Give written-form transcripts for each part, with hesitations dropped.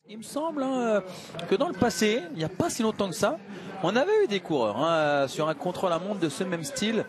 Il me semble que dans le passé, il n'y a pas si longtemps que ça, on avait eu des coureurs sur un contre-la-montre de ce même style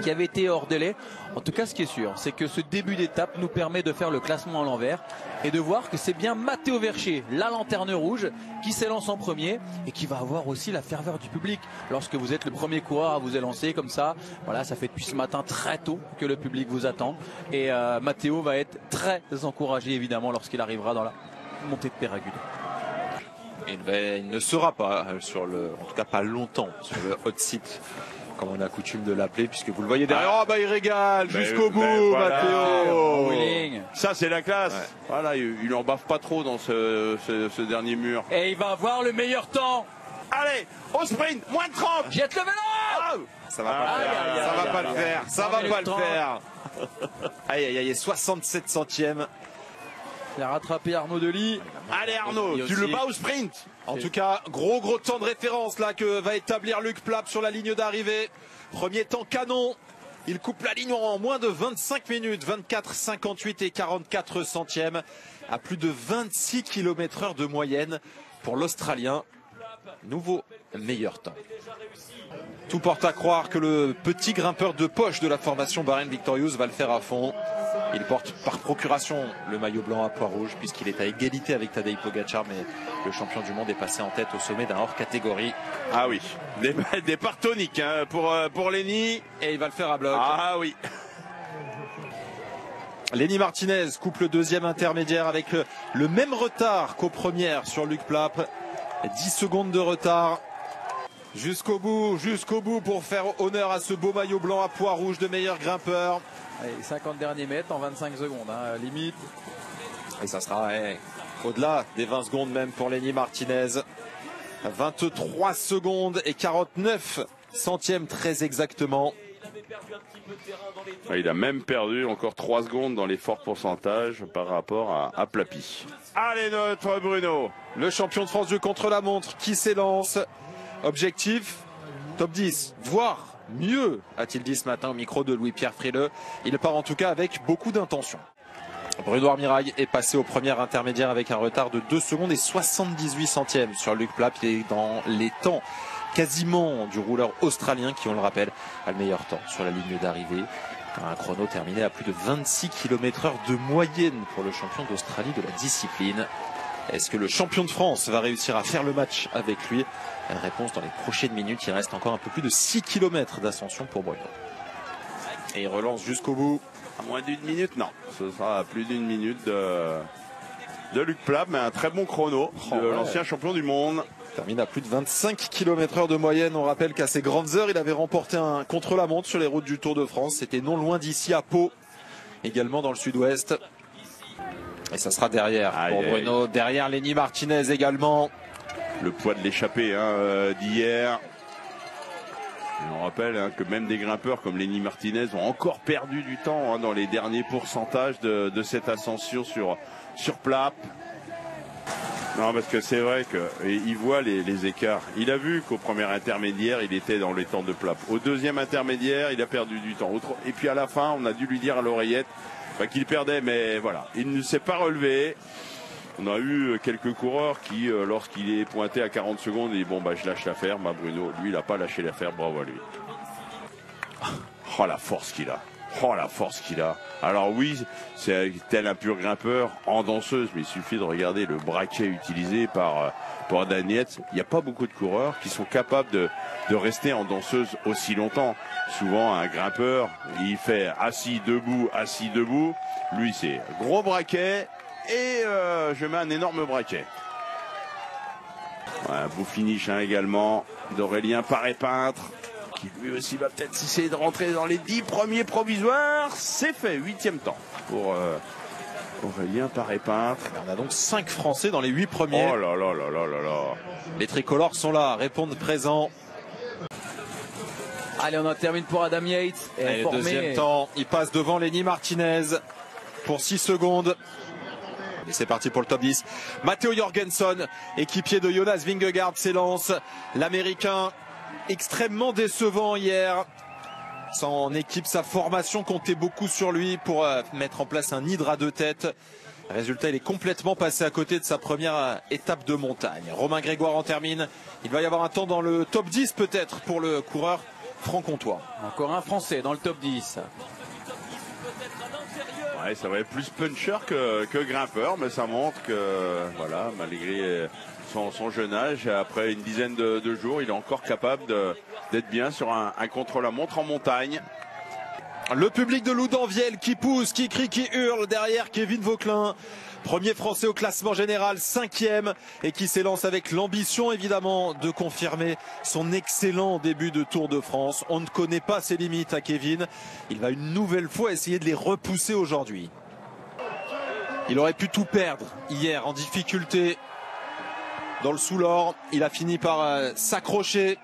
qui avait été hors délai. En tout cas, ce qui est sûr, c'est que ce début d'étape nous permet de faire le classement à l'envers et de voir que c'est bien Matteo Vercé, la lanterne rouge, qui s'élance en premier et qui va avoir aussi la ferveur du public. Lorsque vous êtes le premier coureur à vous élancer comme ça, voilà, ça fait depuis ce matin très tôt que le public vous attend. Et Matteo va être très encouragé évidemment lorsqu'il arrivera dans la montée de Péragude. Il ne sera pas en tout cas pas longtemps sur le hot seat, comme on a coutume de l'appeler, puisque vous le voyez derrière. Oh bah il régale jusqu'au bout, voilà. Matteo. Ça c'est la classe. Ouais. Voilà, il en baffe pas trop dans ce dernier mur. Et il va avoir le meilleur temps. Allez, au sprint, moins de 30. Jette le vélo. Ça va pas le faire. Ça va pas le faire. Ça va pas le faire. Aïe aïe aïe, 67 centièmes. Il a rattrapé Arnaud Delis. Allez Arnaud, tu le bats au sprint. En tout cas, gros temps de référence là que va établir Luc Plapp sur la ligne d'arrivée. Premier temps canon. Il coupe la ligne en moins de 25 minutes, 24, 58 et 44 centièmes, à plus de 26 km/h de moyenne pour l'Australien. Nouveau meilleur temps. Tout porte à croire que le petit grimpeur de poche de la formation Bahrain Victorious va le faire à fond. Il porte par procuration le maillot blanc à pois rouge puisqu'il est à égalité avec Tadej Pogacar, mais le champion du monde est passé en tête au sommet d'un hors catégorie. Ah oui, des parts toniques pour Lenny. Et il va le faire à bloc. Ah oui. Lenny Martinez coupe le deuxième intermédiaire avec le même retard qu'aux premières sur Luc Plapp. 10 secondes de retard. Jusqu'au bout pour faire honneur à ce beau maillot blanc à pois rouge de meilleur grimpeur. Allez, 50 derniers mètres en 25 secondes, limite. Et ça sera au-delà des 20 secondes même pour Lenny Martinez. 23 secondes et 49 centièmes très exactement. Il a même perdu encore 3 secondes dans les forts pourcentages par rapport à Plappy. Allez notre Bruno. Le champion de France du contre-la-montre qui s'élance. Objectif, top 10, voire mieux, a-t-il dit ce matin au micro de Louis-Pierre Frileux. Il part en tout cas avec beaucoup d'intention. Bruno Armirail est passé au premier intermédiaire avec un retard de 2 secondes et 78 centièmes sur Luc Plapp. Il est dans les temps quasiment du rouleur australien qui, on le rappelle, a le meilleur temps sur la ligne d'arrivée. Un chrono terminé à plus de 26 km/h de moyenne pour le champion d'Australie de la discipline. Est-ce que le champion de France va réussir à faire le match avec lui? Réponse dans les prochaines minutes. Il reste encore un peu plus de 6 km d'ascension pour Bruno. Et il relance jusqu'au bout. À moins d'une minute, non. Ce sera à plus d'une minute de Luc Plapp, mais un très bon chrono de l'ancien champion du monde. Il termine à plus de 25 km/h de moyenne. On rappelle qu'à ses grandes heures, il avait remporté un contre-la-montre sur les routes du Tour de France. C'était non loin d'ici à Pau, également dans le sud-ouest. Et ça sera derrière pour Bruno. Derrière Lenny Martinez également. Le poids de l'échappée d'hier. On rappelle que même des grimpeurs comme Lenny Martinez ont encore perdu du temps dans les derniers pourcentages de cette ascension sur Plapp. Non, parce que c'est vrai qu'il voit les écarts. Il a vu qu'au premier intermédiaire, il était dans les temps de Plapp. Au deuxième intermédiaire, il a perdu du temps. Et puis à la fin, on a dû lui dire à l'oreillette qu'il perdait, mais voilà, il ne s'est pas relevé. On a eu quelques coureurs qui, lorsqu'il est pointé à 40 secondes, disent bon je lâche l'affaire. Bruno, lui, il n'a pas lâché l'affaire, bravo à lui. Oh la force qu'il a. Oh la force qu'il a. Alors oui, c'est tel un pur grimpeur en danseuse, mais il suffit de regarder le braquet utilisé par Daniels. Il n'y a pas beaucoup de coureurs qui sont capables de rester en danseuse aussi longtemps. Souvent un grimpeur, il fait assis, debout. Lui c'est gros braquet et je mets un énorme braquet. Ouais, beau finish également d'Aurélien Paré-Peintre, qui lui aussi va peut-être essayer de rentrer dans les 10 premiers provisoires. C'est fait, 8e temps pour Aurélien Paré-Peintre. On a donc 5 Français dans les 8 premiers. Oh là là là là là là. Les tricolores sont là, répondent présents. Allez, on en termine pour Adam Yates. Et le deuxième temps, il passe devant Lenny Martinez pour 6 secondes. Et c'est parti pour le top 10. Matteo Jorgensen, équipier de Jonas Vingegaard, s'élance. L'Américain extrêmement décevant hier. Son équipe, sa formation comptait beaucoup sur lui pour mettre en place un hydre à 2 têtes. Résultat, il est complètement passé à côté de sa première étape de montagne. Romain Grégoire en termine. Il va y avoir un temps dans le top 10 peut-être pour le coureur franc-comtois. Encore un Français dans le top 10. Ouais, ça va être plus puncher que grimpeur, mais ça montre que voilà, malgré son jeune âge, après une dizaine de jours, il est encore capable d'être bien sur un contre-la-montre en montagne. Le public de Loudanvielle qui pousse, qui crie, qui hurle derrière Kevin Vauquelin. Premier Français au classement général, 5e, et qui s'élance avec l'ambition évidemment de confirmer son excellent début de Tour de France. On ne connaît pas ses limites à Kevin. Il va une nouvelle fois essayer de les repousser aujourd'hui. Il aurait pu tout perdre hier en difficulté dans le Soulor. Il a fini par s'accrocher,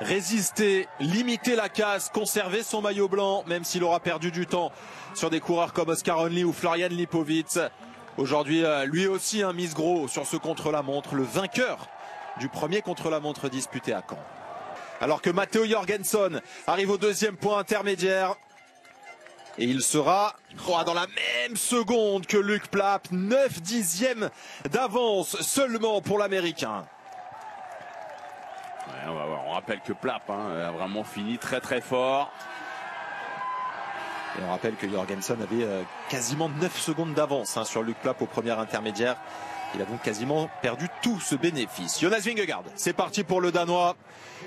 résister, limiter la casse, conserver son maillot blanc, même s'il aura perdu du temps sur des coureurs comme Oscar Onley ou Florian Lipovitz. Aujourd'hui, lui aussi mise gros sur ce contre-la-montre, le vainqueur du premier contre-la-montre disputé à Caen. Alors que Matteo Jorgensen arrive au deuxième point intermédiaire. Et il sera dans la même seconde que Luc Plapp, 9/10 d'avance seulement pour l'Américain. Ouais, on va voir. On rappelle que Plapp a vraiment fini très très fort. Et on rappelle que Jorgensen avait quasiment 9 secondes d'avance sur Luc Plapp au premier intermédiaire. Il a donc quasiment perdu tout ce bénéfice. Jonas Vingegaard, c'est parti pour le Danois.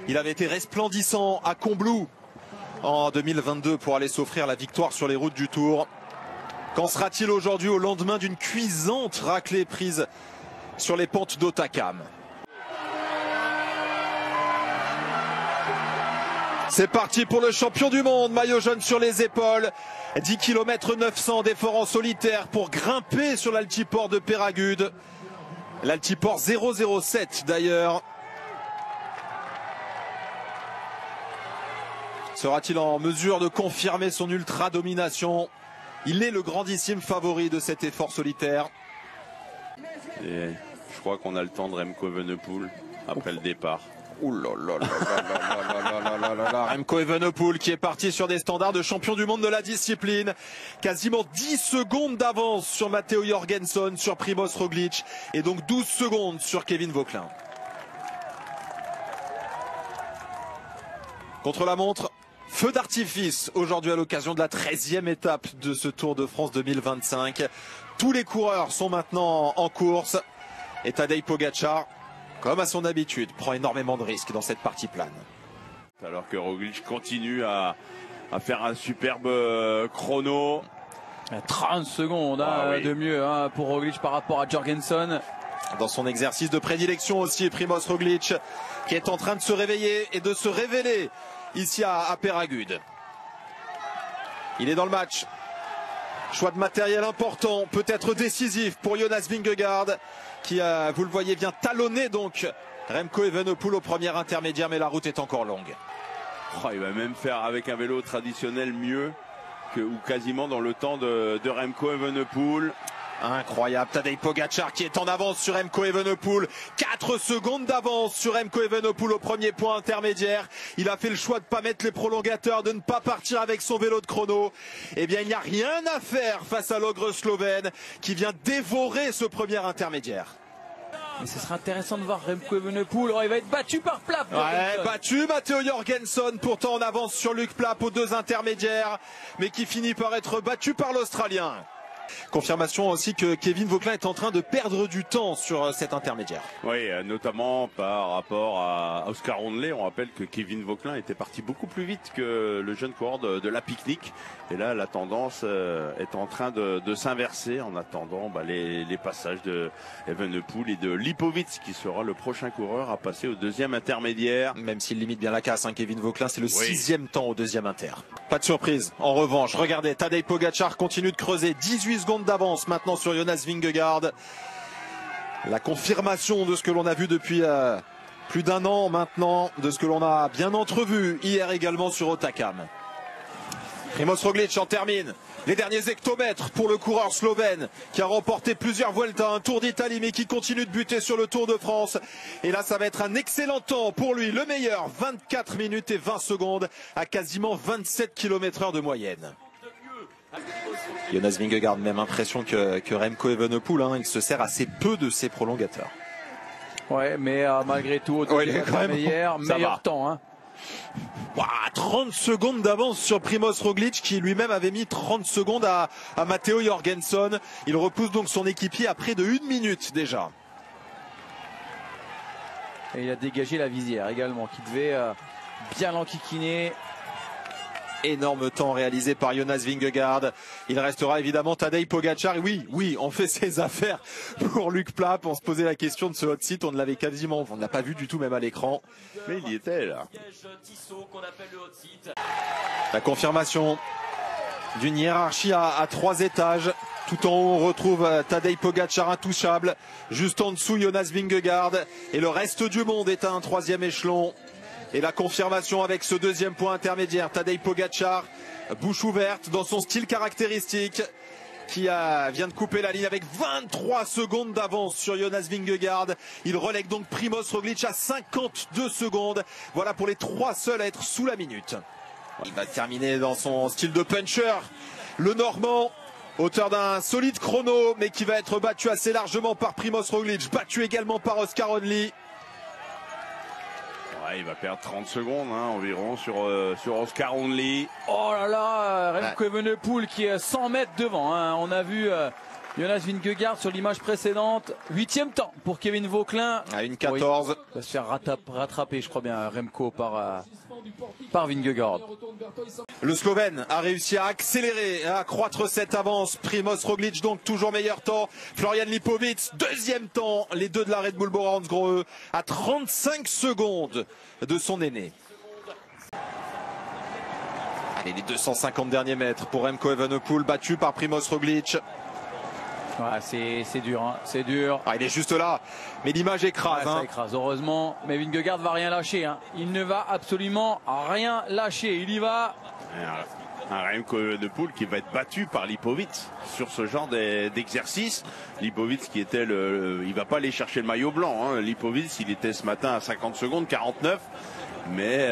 Il avait été resplendissant à Combloux en 2022 pour aller s'offrir la victoire sur les routes du Tour. Qu'en sera-t-il aujourd'hui au lendemain d'une cuisante raclée prise sur les pentes d'Otakam? C'est parti pour le champion du monde, maillot jaune sur les épaules. 10 km 900 d'efforts en solitaire pour grimper sur l'altiport de Peyragudes. L'altiport 007 d'ailleurs. Sera-t-il en mesure de confirmer son ultra domination? Il est le grandissime favori de cet effort solitaire. Et je crois qu'on a le temps de Remco Evenepoel après le départ. Ouh là là là là là là. Remco Evenepoel qui est parti sur des standards de champion du monde de la discipline. Quasiment 10 secondes d'avance sur Matteo Jorgensen, sur Primoz Roglic et donc 12 secondes sur Kevin Vauquelin. Contre la montre, feu d'artifice aujourd'hui à l'occasion de la 13e étape de ce Tour de France 2025. Tous les coureurs sont maintenant en course et Tadej Pogačar, comme à son habitude, prend énormément de risques dans cette partie plane. Alors que Roglic continue à faire un superbe chrono. 30 secondes oui. de mieux pour Roglic par rapport à Jorgensen. Dans son exercice de prédilection aussi, Primoz Roglic qui est en train de se réveiller et de se révéler ici à Peyragudes. Il est dans le match. Choix de matériel important, peut-être décisif pour Jonas Vingegaard qui, vous le voyez, vient talonner donc Remco Evenepoel au premier intermédiaire, mais la route est encore longue. Oh, il va même faire avec un vélo traditionnel mieux ou quasiment dans le temps de Remco Evenepoel. Incroyable, Tadej Pogačar qui est en avance sur Remco Evenepoel. 4 secondes d'avance sur Remco Evenepoel au premier point intermédiaire. Il a fait le choix de ne pas mettre les prolongateurs, de ne pas partir avec son vélo de chrono. Eh bien, il n'y a rien à faire face à l'ogre slovène qui vient dévorer ce premier intermédiaire. Mais ce sera intéressant de voir Remco Evenepoel. Oh, il va être battu par Plapp. Ouais, battu Matteo Jorgensen, pourtant en avance sur Luc Plapp aux 2 intermédiaires, mais qui finit par être battu par l'Australien. Confirmation aussi que Kevin Vauquelin est en train de perdre du temps sur cet intermédiaire. Oui, notamment par rapport à Oscar Onley. On rappelle que Kevin Vauquelin était parti beaucoup plus vite que le jeune coureur de la Picnic. Et là, la tendance est en train de s'inverser en attendant les passages de Evenepoel et de Lipovitz, qui sera le prochain coureur à passer au 2e intermédiaire. Même s'il limite bien la casse, Kevin Vauquelin, c'est le 6e temps au 2e inter. Pas de surprise. En revanche, regardez, Tadej Pogačar continue de creuser. 18 secondes d'avance maintenant sur Jonas Vingegaard. La confirmation de ce que l'on a vu depuis plus d'un an maintenant, de ce que l'on a bien entrevu hier également sur Otakam. Primoz Roglic en termine. Les derniers hectomètres pour le coureur slovène qui a remporté plusieurs Vuelta, un Tour d'Italie, mais qui continue de buter sur le Tour de France. Et là, ça va être un excellent temps pour lui, le meilleur, 24 minutes et 20 secondes à quasiment 27 km/h de moyenne. Jonas Vingegaard, même impression que Remco Evenepoel, hein, il se sert assez peu de ses prolongateurs. Ouais, mais malgré tout, il est quand même meilleur temps. Hein. 30 secondes d'avance sur Primoz Roglic qui lui-même avait mis 30 secondes à Matteo Jorgensen. Il repousse donc son équipier à près de 1 minute déjà. Et il a dégagé la visière également qui devait bien l'enquiquiner. Énorme temps réalisé par Jonas Vingegaard. Il restera évidemment Tadej Pogačar. Oui, on fait ses affaires pour Luc Plapp. On se posait la question de ce hot seat. On ne l'avait quasiment, on ne l'a pas vu du tout même à l'écran. Mais il y était là. La confirmation d'une hiérarchie à 3 étages. Tout en haut, on retrouve Tadej Pogačar intouchable. Juste en dessous, Jonas Vingegaard. Et le reste du monde est à un 3e échelon. Et la confirmation avec ce 2e point intermédiaire, Tadej Pogačar, bouche ouverte dans son style caractéristique, qui vient de couper la ligne avec 23 secondes d'avance sur Jonas Vingegaard. Il relègue donc Primoz Roglic à 52 secondes. Voilà pour les 3 seuls à être sous la minute. Il va terminer dans son style de puncher, le Normand, auteur d'un solide chrono, mais qui va être battu assez largement par Primoz Roglic, battu également par Oscar Onley. Il va perdre 30 secondes environ sur Oscar Onley. Oh là là, Remco Evenepoel qui est 100 mètres devant. Hein. On a vu Jonas Vingegaard sur l'image précédente. 8e temps pour Kevin Vauquelin. À 1,14. Il va se faire rattraper, je crois bien, Remco par Vingegaard. Le Slovène a réussi à accélérer, à accroître cette avance. Primoz Roglic donc toujours meilleur temps. Florian Lipovic 2e temps. Les deux de la Red Bull Bora Hansgrohe à 35 secondes de son aîné. Allez, les 250 derniers mètres pour Remco Evenepoel, battu par Primoz Roglic. Ouais, c'est dur, hein. C'est dur. Il est juste là, mais l'image écrase. Ça écrase, heureusement. Mais Vingegaard va rien lâcher. Hein. Il ne va absolument rien lâcher. Il y va. Un Remco Evenepoel qui va être battu par Lipovic sur ce genre d'exercice. Lipovic qui était il va pas aller chercher le maillot blanc. Hein. Lipovic, il était ce matin à 50 secondes, 49. Mais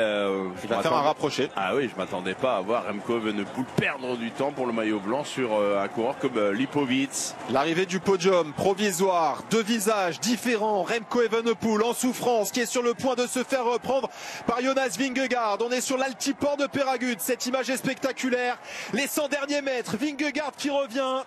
il va faire un rapproché. Ah oui, je m'attendais pas à voir Remco Evenepoel perdre du temps pour le maillot blanc sur un coureur comme Lipovic. L'arrivée du podium provisoire, 2 visages différents. Remco Evenepoel en souffrance qui est sur le point de se faire reprendre par Jonas Vingegaard. On est sur l'altiport de Peyragudes. Cette image est spectaculaire. Les 100 derniers mètres, Vingegaard qui revient.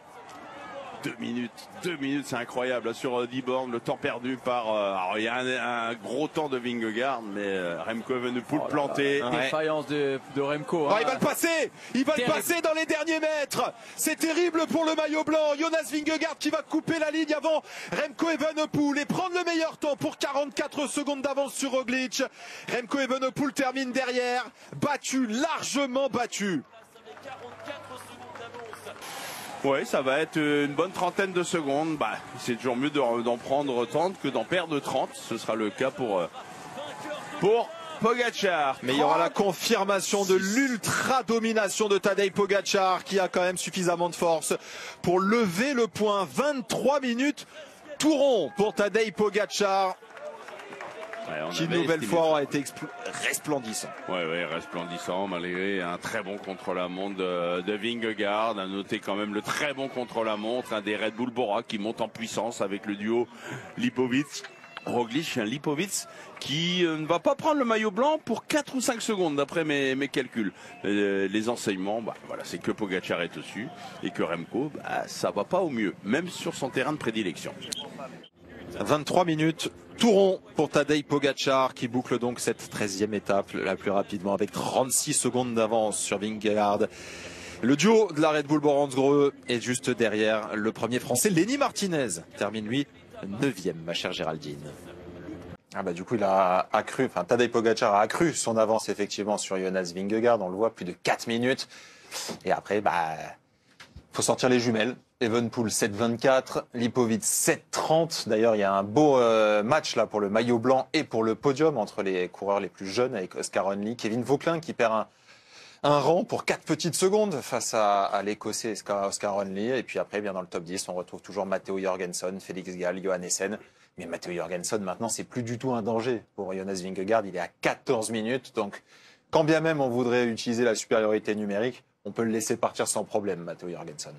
2 minutes, c'est incroyable. Sur 10 bornes, le temps perdu par. Alors il y a un gros temps de Vingegaard, mais Remco Evenepoel planté. Défaillance de Remco. Il va le passer. Il va le passer dans les derniers mètres. C'est terrible pour le maillot blanc. Jonas Vingegaard qui va couper la ligne avant Remco Evenepoel et prendre le meilleur temps pour 44 secondes d'avance sur Roglic. Remco Evenepoel termine derrière, battu, largement battu. Oui, ça va être une bonne trentaine de secondes. C'est toujours mieux d'en prendre 30 que d'en perdre 30. Ce sera le cas pour Pogačar. Mais il y aura la confirmation de l'ultra domination de Tadej Pogačar qui a quand même suffisamment de force pour lever le point. 23 minutes tout rond pour Tadej Pogačar. Qui une nouvelle fois aura été resplendissant. Oui, resplendissant malgré un très bon contre-la-montre de Vingegaard. À noter quand même le très bon contre-la-montre, un des Red Bull Bora qui monte en puissance avec le duo Lipovic-Roglic. Un Lipovic qui ne va pas prendre le maillot blanc pour 4 ou 5 secondes d'après mes calculs. Les enseignements, voilà, c'est que Pogačar est au-dessus et que Remco, ça va pas au mieux, même sur son terrain de prédilection. 23 minutes, tout rond pour Tadej Pogačar qui boucle donc cette 13e étape la plus rapidement avec 36 secondes d'avance sur Vingegaard. Le duo de la Red Bull Bora Hansgrohe est juste derrière. Le premier français, Lenny Martinez, termine lui 9e, ma chère Géraldine. Du coup, il a accru, Tadej Pogačar a accru son avance effectivement sur Jonas Vingegaard. On le voit, plus de 4 minutes. Et après, faut sortir les jumelles. Evenepoel 7,24, Lipovic 7,30. D'ailleurs, il y a un beau match là pour le maillot blanc et pour le podium entre les coureurs les plus jeunes avec Oscar Onley, Kevin Vauquelin qui perd un rang pour 4 petites secondes face à l'Écossais Oscar Onley. Et puis après, bien dans le top 10, on retrouve toujours Matteo Jorgensen, Félix Gall, Johannessen. Mais Matteo Jorgensen, maintenant, c'est plus du tout un danger pour Jonas Vingegaard. Il est à 14 minutes. Donc, quand bien même on voudrait utiliser la supériorité numérique, on peut le laisser partir sans problème, Matteo Jorgensen.